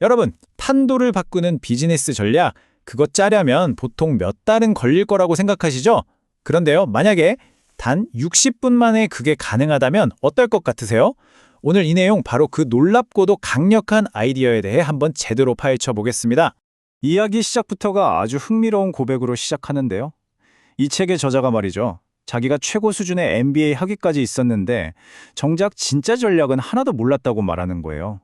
여러분, 판도를 바꾸는 비즈니스 전략, 그거 짜려면 보통 몇 달은 걸릴 거라고 생각하시죠? 그런데요, 만약에 단 60분 만에 그게 가능하다면 어떨 것 같으세요? 오늘 이 내용 바로 그 놀랍고도 강력한 아이디어에 대해 한번 제대로 파헤쳐 보겠습니다. 이야기 시작부터가 아주 흥미로운 고백으로 시작하는데요. 이 책의 저자가 말이죠. 자기가 최고 수준의 MBA 학위까지 있었는데 정작 진짜 전략은 하나도 몰랐다고 말하는 거예요.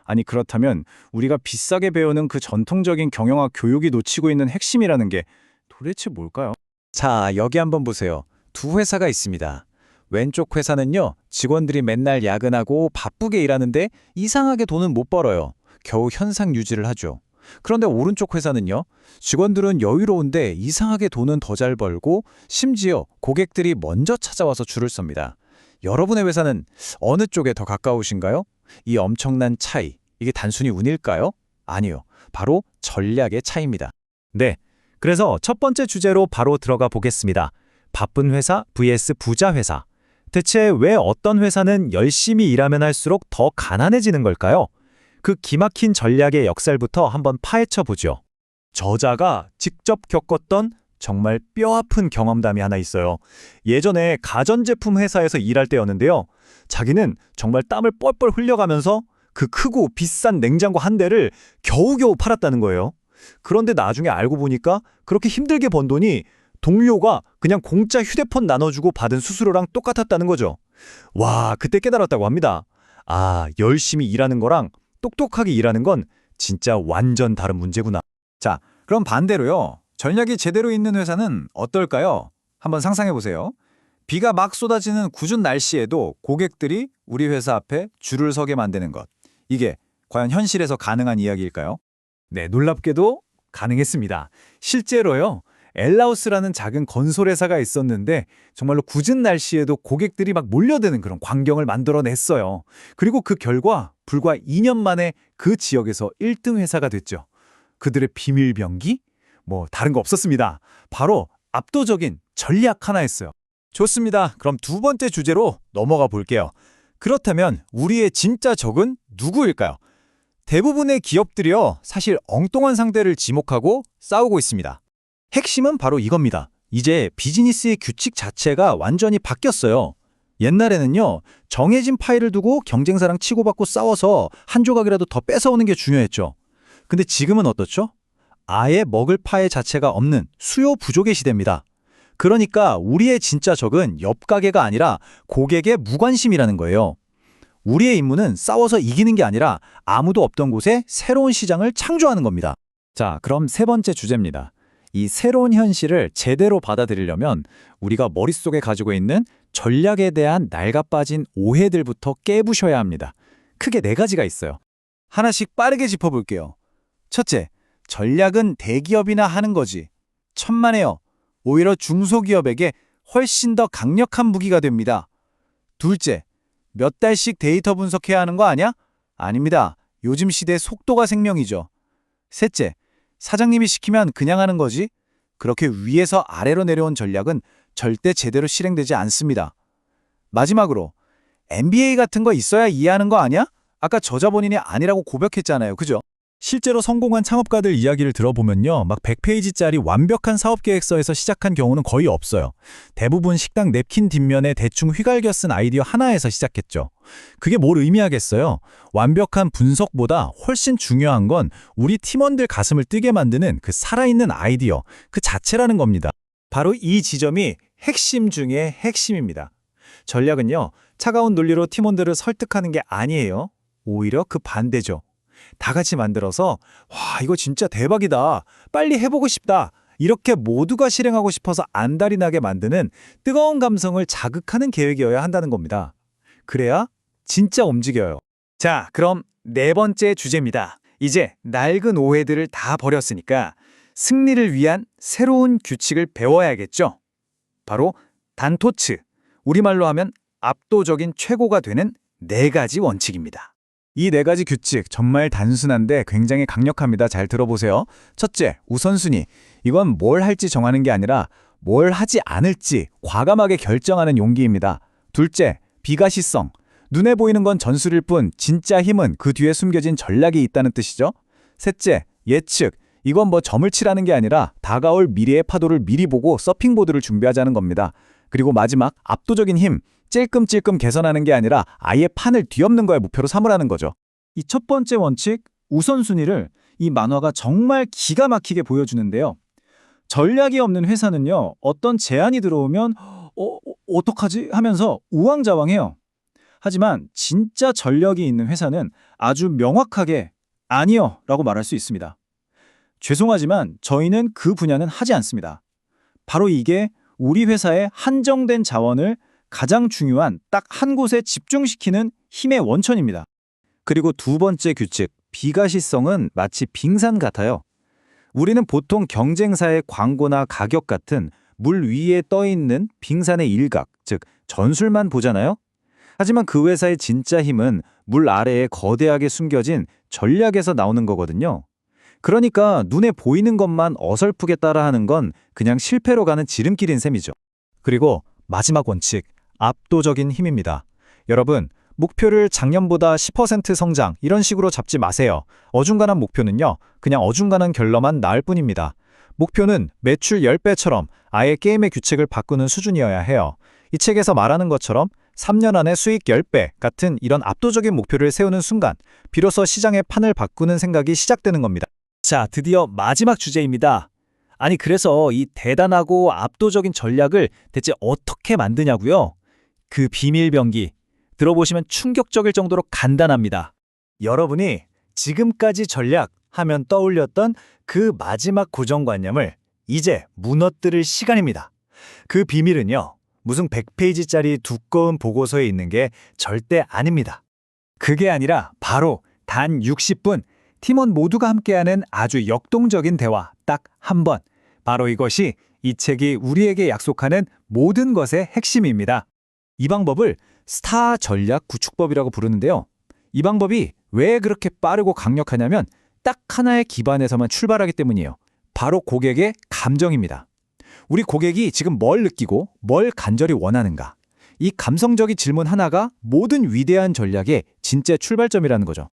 아니 그렇다면 우리가 비싸게 배우는 그 전통적인 경영학 교육이 놓치고 있는 핵심이라는 게 도대체 뭘까요? 자, 여기 한번 보세요. 두 회사가 있습니다. 왼쪽 회사는요, 직원들이 맨날 야근하고 바쁘게 일하는데 이상하게 돈은 못 벌어요. 겨우 현상 유지를 하죠. 그런데 오른쪽 회사는요, 직원들은 여유로운데 이상하게 돈은 더 잘 벌고 심지어 고객들이 먼저 찾아와서 줄을 섭니다. 여러분의 회사는 어느 쪽에 더 가까우신가요? 이 엄청난 차이, 이게 단순히 운일까요? 아니요. 바로 전략의 차이입니다. 네, 그래서 첫 번째 주제로 바로 들어가 보겠습니다. 바쁜 회사 vs 부자 회사. 대체 왜 어떤 회사는 열심히 일하면 할수록 더 가난해지는 걸까요? 그 기막힌 전략의 역설부터 한번 파헤쳐 보죠. 저자가 직접 겪었던 정말 뼈아픈 경험담이 하나 있어요. 예전에 가전제품 회사에서 일할 때였는데요. 자기는 정말 땀을 뻘뻘 흘려가면서 그 크고 비싼 냉장고 한 대를 겨우겨우 팔았다는 거예요. 그런데 나중에 알고 보니까 그렇게 힘들게 번 돈이 동료가 그냥 공짜 휴대폰 나눠주고 받은 수수료랑 똑같았다는 거죠. 와, 그때 깨달았다고 합니다. 아, 열심히 일하는 거랑 똑똑하게 일하는 건 진짜 완전 다른 문제구나. 자, 그럼 반대로요. 전략이 제대로 있는 회사는 어떨까요? 한번 상상해 보세요. 비가 막 쏟아지는 궂은 날씨에도 고객들이 우리 회사 앞에 줄을 서게 만드는 것. 이게 과연 현실에서 가능한 이야기일까요? 네, 놀랍게도 가능했습니다. 실제로요. 엘라우스라는 작은 건설회사가 있었는데 정말로 궂은 날씨에도 고객들이 막 몰려드는 그런 광경을 만들어냈어요. 그리고 그 결과 불과 2년 만에 그 지역에서 1등 회사가 됐죠. 그들의 비밀병기? 뭐 다른 거 없었습니다. 바로 압도적인 전략 하나였어요. 좋습니다. 그럼 두 번째 주제로 넘어가 볼게요. 그렇다면 우리의 진짜 적은 누구일까요? 대부분의 기업들이요, 사실 엉뚱한 상대를 지목하고 싸우고 있습니다. 핵심은 바로 이겁니다. 이제 비즈니스의 규칙 자체가 완전히 바뀌었어요. 옛날에는요, 정해진 파일을 두고 경쟁사랑 치고받고 싸워서 한 조각이라도 더 뺏어오는 게 중요했죠. 근데 지금은 어떻죠? 아예 먹을 파의 자체가 없는 수요 부족의 시대입니다. 그러니까 우리의 진짜 적은 옆 가게가 아니라 고객의 무관심이라는 거예요. 우리의 임무는 싸워서 이기는 게 아니라 아무도 없던 곳에 새로운 시장을 창조하는 겁니다. 자, 그럼 세 번째 주제입니다. 이 새로운 현실을 제대로 받아들이려면 우리가 머릿속에 가지고 있는 전략에 대한 낡아빠진 오해들부터 깨부셔야 합니다. 크게 네 가지가 있어요. 하나씩 빠르게 짚어볼게요. 첫째, 전략은 대기업이나 하는 거지. 천만에요. 오히려 중소기업에게 훨씬 더 강력한 무기가 됩니다. 둘째, 몇 달씩 데이터 분석해야 하는 거 아니야? 아닙니다. 요즘 시대 속도가 생명이죠. 셋째, 사장님이 시키면 그냥 하는 거지. 그렇게 위에서 아래로 내려온 전략은 절대 제대로 실행되지 않습니다. 마지막으로, MBA 같은 거 있어야 이해하는 거 아니야? 아까 저자 본인이 아니라고 고백했잖아요. 그죠? 실제로 성공한 창업가들 이야기를 들어보면요, 막 100페이지짜리 완벽한 사업계획서에서 시작한 경우는 거의 없어요. 대부분 식당 냅킨 뒷면에 대충 휘갈겨 쓴 아이디어 하나에서 시작했죠. 그게 뭘 의미하겠어요? 완벽한 분석보다 훨씬 중요한 건 우리 팀원들 가슴을 뛰게 만드는 그 살아있는 아이디어, 그 자체라는 겁니다. 바로 이 지점이 핵심 중의 핵심입니다. 전략은요, 차가운 논리로 팀원들을 설득하는 게 아니에요. 오히려 그 반대죠. 다 같이 만들어서 와, 이거 진짜 대박이다. 빨리 해보고 싶다. 이렇게 모두가 실행하고 싶어서 안달이 나게 만드는 뜨거운 감성을 자극하는 계획이어야 한다는 겁니다. 그래야 진짜 움직여요. 자, 그럼 네 번째 주제입니다. 이제 낡은 오해들을 다 버렸으니까 승리를 위한 새로운 규칙을 배워야겠죠. 바로 단토츠, 우리말로 하면 압도적인 최고가 되는 네 가지 원칙입니다. 이 네 가지 규칙 정말 단순한데 굉장히 강력합니다. 잘 들어보세요. 첫째, 우선순위. 이건 뭘 할지 정하는 게 아니라 뭘 하지 않을지 과감하게 결정하는 용기입니다. 둘째, 비가시성. 눈에 보이는 건 전술일 뿐 진짜 힘은 그 뒤에 숨겨진 전략이 있다는 뜻이죠. 셋째, 예측. 이건 뭐 점을 치라는 게 아니라 다가올 미래의 파도를 미리 보고 서핑보드를 준비하자는 겁니다. 그리고 마지막, 압도적인 힘. 찔끔찔끔 개선하는 게 아니라 아예 판을 뒤엎는 거에 목표로 삼으라는 거죠. 이 첫 번째 원칙, 우선순위를 이 만화가 정말 기가 막히게 보여주는데요. 전략이 없는 회사는요, 어떤 제안이 들어오면 어떡하지? 하면서 우왕좌왕해요. 하지만 진짜 전력이 있는 회사는 아주 명확하게 아니요 라고 말할 수 있습니다. 죄송하지만 저희는 그 분야는 하지 않습니다. 바로 이게 우리 회사의 한정된 자원을 가장 중요한 딱 한 곳에 집중시키는 힘의 원천입니다. 그리고 두 번째 규칙, 비가시성은 마치 빙산 같아요. 우리는 보통 경쟁사의 광고나 가격 같은 물 위에 떠 있는 빙산의 일각, 즉 전술만 보잖아요. 하지만 그 회사의 진짜 힘은 물 아래에 거대하게 숨겨진 전략에서 나오는 거거든요. 그러니까 눈에 보이는 것만 어설프게 따라하는 건 그냥 실패로 가는 지름길인 셈이죠. 그리고 마지막 원칙, 압도적인 힘입니다. 여러분, 목표를 작년보다 10% 성장 이런 식으로 잡지 마세요. 어중간한 목표는요, 그냥 어중간한 결론만 낳을 뿐입니다. 목표는 매출 10배처럼 아예 게임의 규칙을 바꾸는 수준이어야 해요. 이 책에서 말하는 것처럼 3년 안에 수익 10배 같은 이런 압도적인 목표를 세우는 순간 비로소 시장의 판을 바꾸는 생각이 시작되는 겁니다. 자, 드디어 마지막 주제입니다. 아니, 그래서 이 대단하고 압도적인 전략을 대체 어떻게 만드냐고요? 그 비밀병기, 들어보시면 충격적일 정도로 간단합니다. 여러분이 지금까지 전략 하면 떠올렸던 그 마지막 고정관념을 이제 무너뜨릴 시간입니다. 그 비밀은요, 무슨 100페이지짜리 두꺼운 보고서에 있는 게 절대 아닙니다. 그게 아니라 바로 단 60분, 팀원 모두가 함께하는 아주 역동적인 대화 딱 한 번. 바로 이것이 이 책이 우리에게 약속하는 모든 것의 핵심입니다. 이 방법을 스타 전략 구축법이라고 부르는데요. 이 방법이 왜 그렇게 빠르고 강력하냐면 딱 하나의 기반에서만 출발하기 때문이에요. 바로 고객의 감정입니다. 우리 고객이 지금 뭘 느끼고 뭘 간절히 원하는가. 이 감성적인 질문 하나가 모든 위대한 전략의 진짜 출발점이라는 거죠.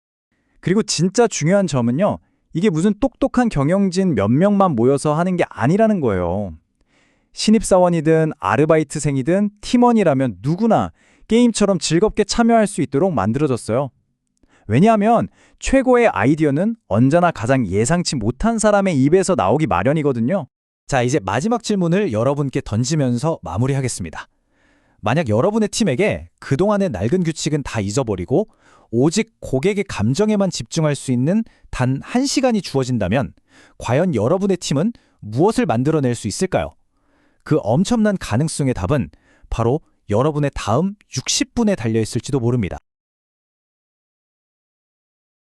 그리고 진짜 중요한 점은요, 이게 무슨 똑똑한 경영진 몇 명만 모여서 하는 게 아니라는 거예요. 신입사원이든 아르바이트생이든 팀원이라면 누구나 게임처럼 즐겁게 참여할 수 있도록 만들어졌어요. 왜냐하면 최고의 아이디어는 언제나 가장 예상치 못한 사람의 입에서 나오기 마련이거든요. 자, 이제 마지막 질문을 여러분께 던지면서 마무리하겠습니다. 만약 여러분의 팀에게 그동안의 낡은 규칙은 다 잊어버리고 오직 고객의 감정에만 집중할 수 있는 단 1시간이 주어진다면 과연 여러분의 팀은 무엇을 만들어낼 수 있을까요? 그 엄청난 가능성의 답은 바로 여러분의 다음 60분에 달려있을지도 모릅니다.